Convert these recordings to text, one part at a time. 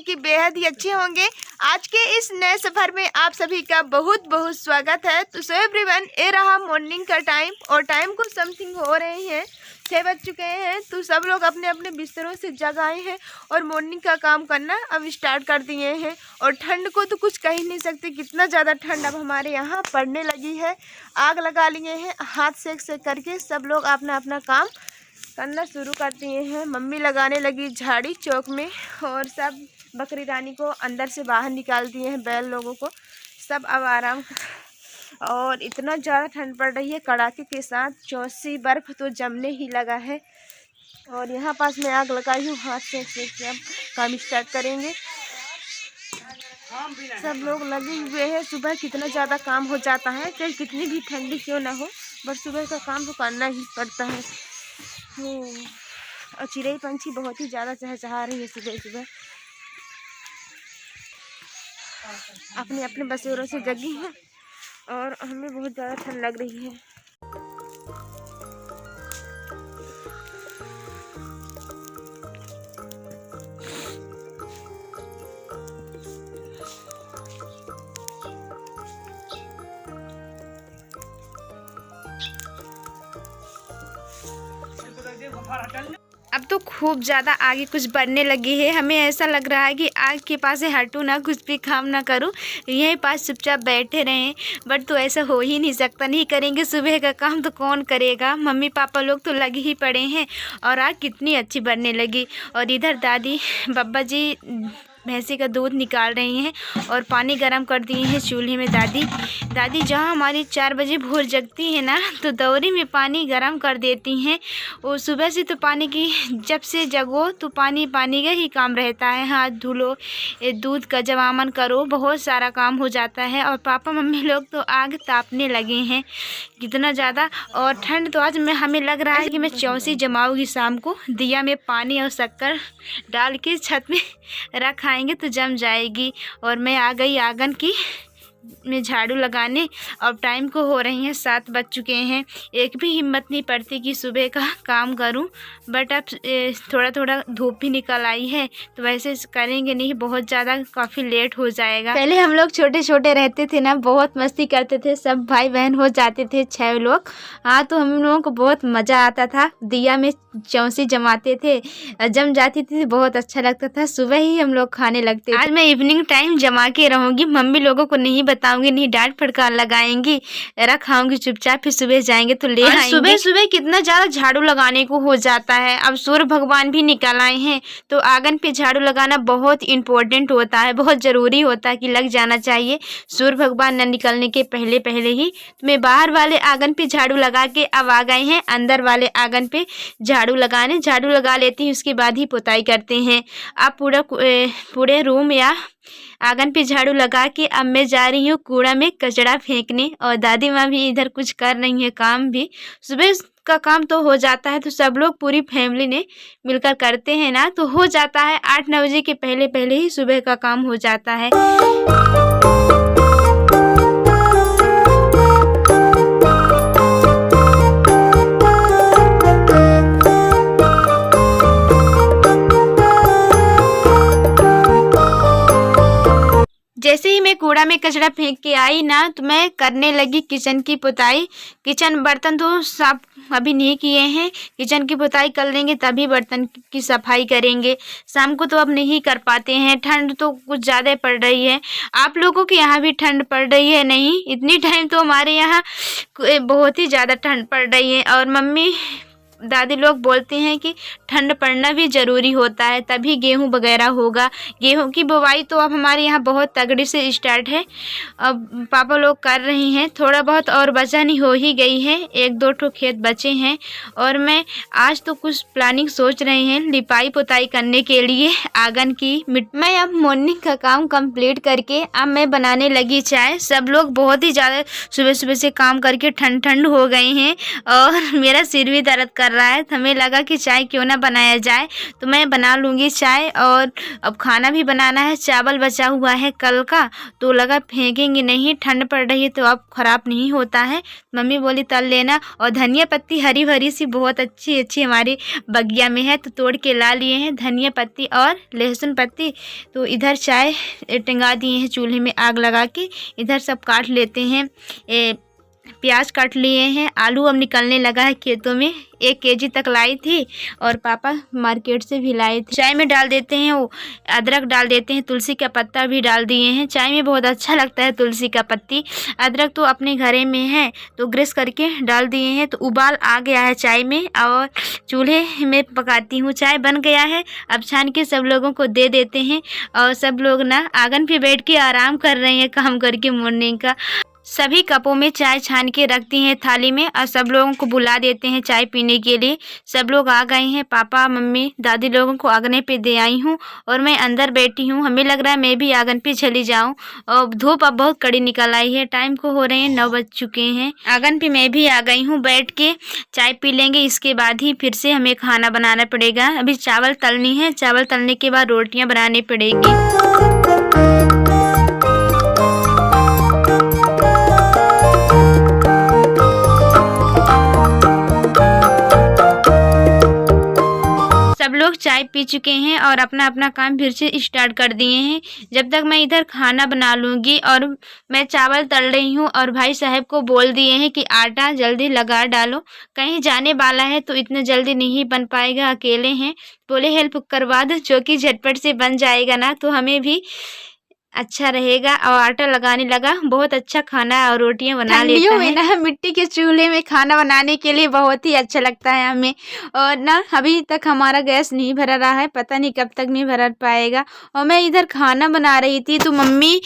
कि बेहद ही अच्छे होंगे। आज के इस नए सफ़र में आप सभी का बहुत बहुत स्वागत है। तो सो एवरीवन, ये रहा मॉर्निंग का टाइम और टाइम को समथिंग हो रहे हैं 6 बज चुके हैं। तो सब लोग अपने अपने बिस्तरों से जग आए हैं और मॉर्निंग का काम करना अब स्टार्ट कर दिए हैं। और ठंड को तो कुछ कह ही नहीं सकते, कितना ज़्यादा ठंड अब हमारे यहाँ पड़ने लगी है। आग लगा लिए हैं, हाथ सेक करके सब लोग अपना अपना काम करना शुरू कर दिए हैं। मम्मी लगाने लगी झाड़ी चौक में और सब बकरी रानी को अंदर से बाहर निकाल दिए हैं, बैल लोगों को सब अब आराम। और इतना ज़्यादा ठंड पड़ रही है कड़ाके के साथ, चौसी बर्फ़ तो जमने ही लगा है। और यहाँ पास में आग लगाई हूँ, हाथ से अब काम स्टार्ट करेंगे। सब लोग लगे हुए हैं। सुबह कितना ज़्यादा काम हो जाता है, चाहे कितनी भी ठंडी क्यों ना हो, बस सुबह का काम तो करना ही पड़ता है। और चिड़ै पंछी बहुत ही ज़्यादा चहचहा रही है सुबह सुबह, अपने अपने बसेरों से जगी हैं और हमें बहुत ज़्यादा ठंड लग रही है। अब तो खूब ज़्यादा आगे कुछ बढ़ने लगी है। हमें ऐसा लग रहा है कि आग के पास से हटूँ ना, कुछ भी काम ना करूँ, यहीं पास चुपचाप बैठे रहें। बट तो ऐसा हो ही नहीं सकता, नहीं करेंगे सुबह का काम तो कौन करेगा। मम्मी पापा लोग तो लगे ही पड़े हैं और आग कितनी अच्छी बढ़ने लगी। और इधर दादी बब्बा जी भैंसी का दूध निकाल रही हैं और पानी गर्म कर दिए हैं चूल्हे में। दादी जहाँ हमारी 4 बजे भोर जगती है ना, तो दौरी में पानी गर्म कर देती हैं। और सुबह से तो पानी की, जब से जगो तो पानी का ही काम रहता है। हाथ धुलो, दूध का जवामन करो, बहुत सारा काम हो जाता है। और पापा मम्मी लोग तो आग तापने लगे हैं कितना ज़्यादा। और ठंड तो आज हमें लग रहा है कि मैं चौसी जमाऊँगी शाम को, दिया में पानी और शक्कर डाल के छत में रखाएंगे तो जम जाएगी। और मैं आ गई आंगन की में झाड़ू लगाने। अब टाइम को हो रही हैं 7 बज चुके हैं। एक भी हिम्मत नहीं पड़ती कि सुबह का काम करूं, बट अब थोड़ा थोड़ा धूप भी निकल आई है तो वैसे करेंगे नहीं, बहुत ज़्यादा काफ़ी लेट हो जाएगा। पहले हम लोग छोटे छोटे रहते थे ना, बहुत मस्ती करते थे, सब भाई बहन हो जाते थे 6 लोग। हाँ, तो हम लोगों को बहुत मज़ा आता था। दिया में चौंसी जमाते थे, जम जाती थी, बहुत अच्छा लगता था। सुबह ही हम लोग खाने लगते थे। आज मैं इवनिंग टाइम जमा के रहूँगी, मम्मी लोगों को नहीं बताऊंगी, नहीं डांट फटकार लगाएंगी, रखाऊंगी चुपचाप, फिर सुबह जाएंगे तो ले आएंगे। सुबह सुबह कितना ज़्यादा झाड़ू लगाने को हो जाता है। अब सूर्य भगवान भी निकल आए हैं तो आंगन पे झाड़ू लगाना बहुत इम्पोर्टेंट होता है, बहुत ज़रूरी होता है कि लग जाना चाहिए सूर्य भगवान न निकलने के पहले पहले ही। तो मैं बाहर वाले आंगन पे झाड़ू लगा के अब आ गए हैं अंदर वाले आंगन पे झाड़ू लगाने। झाड़ू लगा लेती हूँ, उसके बाद ही पुताई करते हैं। अब पूरे रूम या आंगन पे झाड़ू लगा के अब मैं जा रही हूँ कूड़ा में कचरा फेंकने। और दादी माँ भी इधर कुछ कर रही है काम भी। सुबह का काम तो हो जाता है, तो सब लोग पूरी फैमिली ने मिलकर करते हैं ना, तो हो जाता है 8-9 बजे के पहले पहले ही सुबह का काम हो जाता है। जैसे ही मैं कूड़ा में कचरा फेंक के आई ना, तो मैं करने लगी किचन की पुताई। किचन बर्तन तो साफ अभी नहीं किए हैं, किचन की पुताई कर लेंगे तभी बर्तन की सफाई करेंगे। शाम को तो अब नहीं कर पाते हैं, ठंड तो कुछ ज़्यादा पड़ रही है। आप लोगों के यहाँ भी ठंड पड़ रही है? नहीं, इतनी टाइम तो हमारे यहाँ बहुत ही ज़्यादा ठंड पड़ रही है। और मम्मी दादी लोग बोलते हैं कि ठंड पड़ना भी ज़रूरी होता है, तभी गेहूं वगैरह होगा। गेहूं की बुवाई तो अब हमारे यहाँ बहुत तगड़ी से स्टार्ट है, अब पापा लोग कर रही हैं। थोड़ा बहुत और बचा नहीं हो ही गई है, 1-2 ठो खेत बचे हैं। और मैं आज तो कुछ प्लानिंग सोच रहे हैं लिपाई पुताई करने के लिए आंगन की। मैं अब मॉर्निंग का काम कंप्लीट करके अब मैं बनाने लगी चाय। सब लोग बहुत ही ज़्यादा सुबह सुबह से काम करके ठंड हो गए हैं और मेरा सिर भी दर्द कर कर रहा है, तो हमें लगा कि चाय क्यों ना बनाया जाए, तो मैं बना लूँगी चाय। और अब खाना भी बनाना है, चावल बचा हुआ है कल का, तो लगा फेंकेंगे नहीं, ठंड पड़ रही है तो अब ख़राब नहीं होता है। मम्मी बोली तल लेना। और धनिया पत्ती हरी भरी सी बहुत अच्छी अच्छी हमारी बगिया में है, तो तोड़ के ला लिए हैं धनिया पत्ती और लहसुन पत्ती। तो इधर चाय टंगा दिए हैं चूल्हे में आग लगा के, इधर सब काट लेते हैं। प्याज काट लिए हैं, आलू अब निकलने लगा है खेतों में, 1 केजी तक लाई थी और पापा मार्केट से भी लाए थे। चाय में डाल देते हैं वो अदरक, डाल देते हैं, तुलसी का पत्ता भी डाल दिए हैं। चाय में बहुत अच्छा लगता है तुलसी का पत्ती। अदरक तो अपने घरे में है तो ग्रेस करके डाल दिए हैं। तो उबाल आ गया है चाय में और चूल्हे में पकाती हूँ। चाय बन गया है, अब छान के सब लोगों को दे देते हैं। और सब लोग ना आंगन पे बैठ के आराम कर रहे हैं काम करके मॉर्निंग का। सभी कपों में चाय छान के रखती हैं थाली में और सब लोगों को बुला देते हैं चाय पीने के लिए। सब लोग आ गए हैं, पापा मम्मी दादी लोगों को आंगन पे दे आई हूँ और मैं अंदर बैठी हूँ। हमें लग रहा है मैं भी आंगन पे चली जाऊँ। और धूप अब बहुत कड़ी निकल आई है, टाइम को हो रहे हैं 9 बज चुके हैं। आंगन पे मैं भी आ गई हूँ, बैठ के चाय पी लेंगे, इसके बाद ही फिर से हमें खाना बनाना पड़ेगा। अभी चावल तलनी है, चावल तलने के बाद रोटियाँ बनानी पड़ेगी। सब लोग चाय पी चुके हैं और अपना अपना काम फिर से स्टार्ट कर दिए हैं। जब तक मैं इधर खाना बना लूँगी और मैं चावल तल रही हूँ और भाई साहब को बोल दिए हैं कि आटा जल्दी लगा डालो, कहीं जाने वाला है तो इतने जल्दी नहीं बन पाएगा, अकेले हैं, बोले हेल्प करवा दो, जो कि झटपट से बन जाएगा ना तो हमें भी अच्छा रहेगा। और आटा लगाने लगा, बहुत अच्छा खाना और रोटियां बना लेता है ना। मिट्टी के चूल्हे में खाना बनाने के लिए बहुत ही अच्छा लगता है हमें। और ना अभी तक हमारा गैस नहीं भरा रहा है, पता नहीं कब तक नहीं भर पाएगा। और मैं इधर खाना बना रही थी तो मम्मी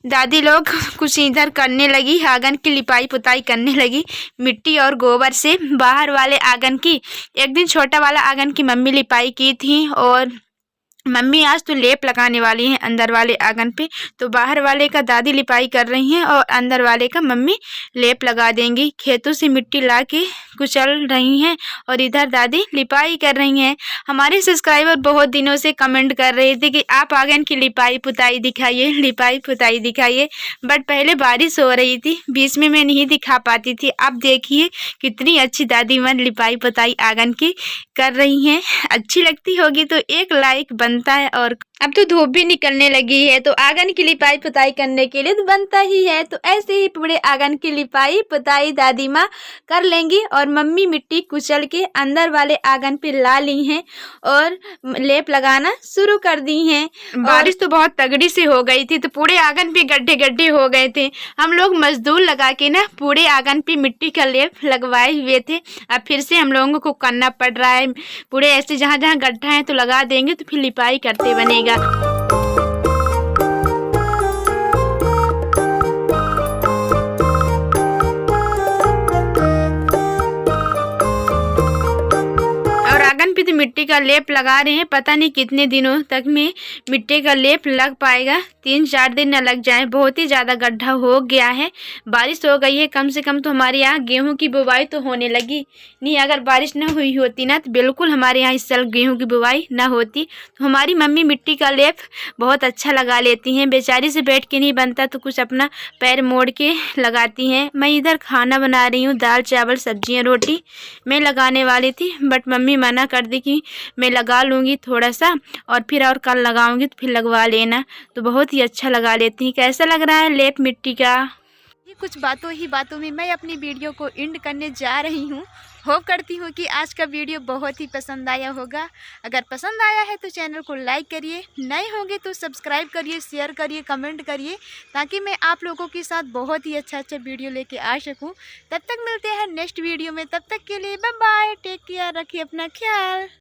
दादी लोग कुछ इधर करने लगी, आंगन की लिपाई पुताई करने लगी मिट्टी और गोबर से। बाहर वाले आंगन की, एक दिन छोटा वाला आंगन की मम्मी लिपाई की थी और मम्मी आज तो लेप लगाने वाली हैं अंदर वाले आंगन पे। तो बाहर वाले का दादी लिपाई कर रही हैं और अंदर वाले का मम्मी लेप लगा देंगी। खेतों से मिट्टी ला के कुचल रही हैं और इधर दादी लिपाई कर रही हैं। हमारे सब्सक्राइबर बहुत दिनों से कमेंट कर रहे थे कि आप आंगन की लिपाई पुताई दिखाइए, लिपाई पुताई दिखाइए, बट पहले बारिश हो रही थी, बीच में मैं नहीं दिखा पाती थी। अब देखिए कितनी अच्छी दादी मन लिपाई पुताई आंगन की कर रही हैं। अच्छी लगती होगी तो एक लाइक बनता है। और अब तो धूप भी निकलने लगी है तो आंगन की लिपाई पुताई करने के लिए तो बनता ही है। तो ऐसे ही पूरे आंगन की लिपाई पुताई दादी माँ कर लेंगी और मम्मी मिट्टी कुचल के अंदर वाले आंगन पे ला ली हैं और लेप लगाना शुरू कर दी हैं। बारिश तो बहुत तगड़ी से हो गई थी तो पूरे आंगन पे गड्ढे गड्ढे हो गए थे। हम लोग मजदूर लगा के ना पूरे आंगन पे मिट्टी का लेप लगवाए हुए थे। अब फिर से हम लोगों को करना पड़ रहा है, पूरे ऐसे जहाँ जहाँ गड्ढा है तो लगा देंगे तो फिर लिपाई करते बनेगा। आंगन पे तो मिट्टी का लेप लगा रहे हैं, पता नहीं कितने दिनों तक में मिट्टी का लेप लग पाएगा, 3-4 दिन न लग जाए, बहुत ही ज़्यादा गड्ढा हो गया है। बारिश हो गई है, कम से कम तो हमारे यहाँ गेहूं की बुवाई तो होने लगी। नहीं अगर बारिश न हुई होती ना तो बिल्कुल हमारे यहाँ इस साल गेहूँ की बुवाई ना होती। तो हमारी मम्मी मिट्टी का लेप बहुत अच्छा लगा लेती हैं, बेचारी से बैठ के नहीं बनता तो कुछ अपना पैर मोड़ के लगाती हैं। मैं इधर खाना बना रही हूँ, दाल चावल सब्जियाँ रोटी मैं लगाने वाली थी बट मम्मी मना कर दी कि मैं लगा लूँगी थोड़ा सा और फिर और कल लगाऊंगी तो फिर लगवा लेना। तो बहुत ही अच्छा लगा लेती हैं। कैसा लग रहा है लेप मिट्टी का? ये कुछ बातों ही बातों में मैं अपनी वीडियो को एंड करने जा रही हूँ। होप करती हूँ कि आज का वीडियो बहुत ही पसंद आया होगा। अगर पसंद आया है तो चैनल को लाइक करिए, नए होंगे तो सब्सक्राइब करिए, शेयर करिए, कमेंट करिए, ताकि मैं आप लोगों के साथ बहुत ही अच्छा वीडियो लेके आ सकूँ। तब तक मिलते हैं नेक्स्ट वीडियो में, तब तक के लिए बाय बाय, टेक केयर, रखिए अपना ख्याल।